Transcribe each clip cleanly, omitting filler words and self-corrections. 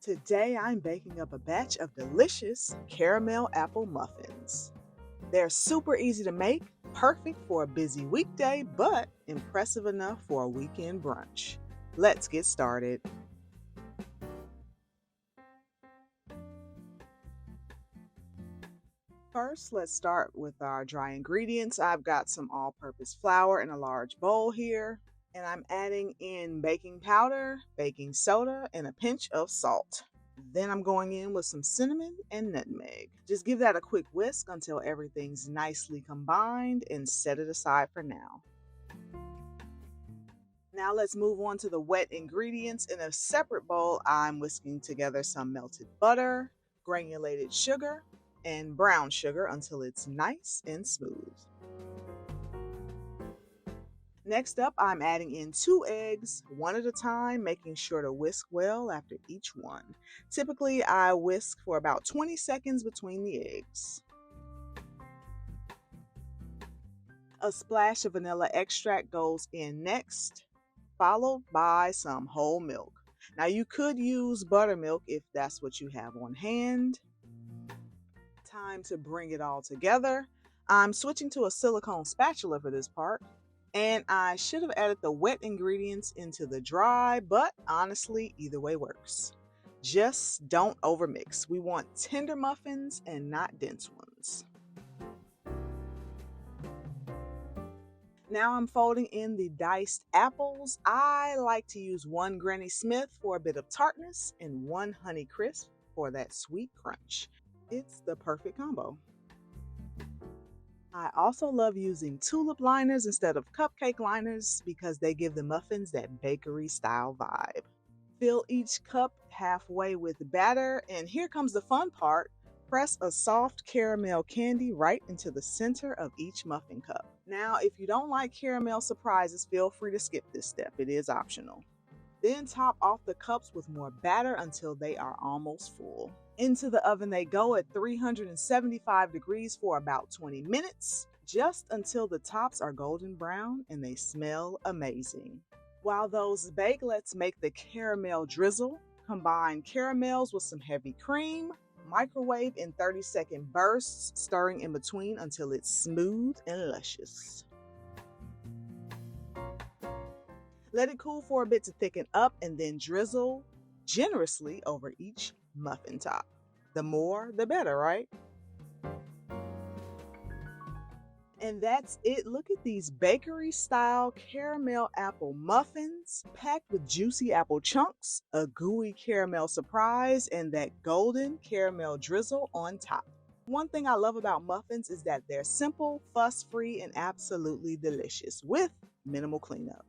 Today I'm baking up a batch of delicious caramel apple muffins. They're super easy to make, perfect for a busy weekday, but impressive enough for a weekend brunch. Let's get started. First, let's start with our dry ingredients. I've got some all-purpose flour in a large bowl here, and I'm adding in baking powder, baking soda, and a pinch of salt. Then I'm going in with some cinnamon and nutmeg. Just give that a quick whisk until everything's nicely combined and set it aside for now. Now let's move on to the wet ingredients. In a separate bowl, I'm whisking together some melted butter, granulated sugar, and brown sugar until it's nice and smooth. Next up, I'm adding in 2 eggs, one at a time, making sure to whisk well after each one. Typically, I whisk for about 20 seconds between the eggs. A splash of vanilla extract goes in next, followed by some whole milk. Now, you could use buttermilk if that's what you have on hand. Time to bring it all together. I'm switching to a silicone spatula for this part. And I should have added the wet ingredients into the dry, but honestly, either way works. Just don't overmix. We want tender muffins and not dense ones. Now I'm folding in the diced apples. I like to use 1 Granny Smith for a bit of tartness and 1 Honey Crisp for that sweet crunch. It's the perfect combo. I also love using tulip liners instead of cupcake liners because they give the muffins that bakery style vibe. Fill each cup halfway with batter, and here comes the fun part. Press a soft caramel candy right into the center of each muffin cup. Now, if you don't like caramel surprises, feel free to skip this step. It is optional. Then top off the cups with more batter until they are almost full. Into the oven they go at 375 degrees for about 20 minutes, just until the tops are golden brown and they smell amazing. While those bake, let's make the caramel drizzle. Combine caramels with some heavy cream. Microwave in 30-second bursts, stirring in between until it's smooth and luscious. Let it cool for a bit to thicken up and then drizzle generously over each muffin top. The more, the better, right? And that's it. Look at these bakery-style caramel apple muffins packed with juicy apple chunks, a gooey caramel surprise, and that golden caramel drizzle on top. One thing I love about muffins is that they're simple, fuss-free, and absolutely delicious with minimal cleanup.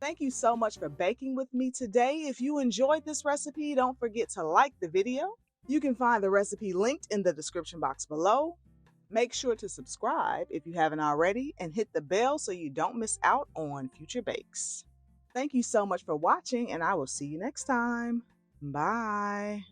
Thank you so much for baking with me today. If you enjoyed this recipe, don't forget to like the video. You can find the recipe linked in the description box below. Make sure to subscribe if you haven't already and hit the bell so you don't miss out on future bakes. Thank you so much for watching, and I will see you next time. Bye.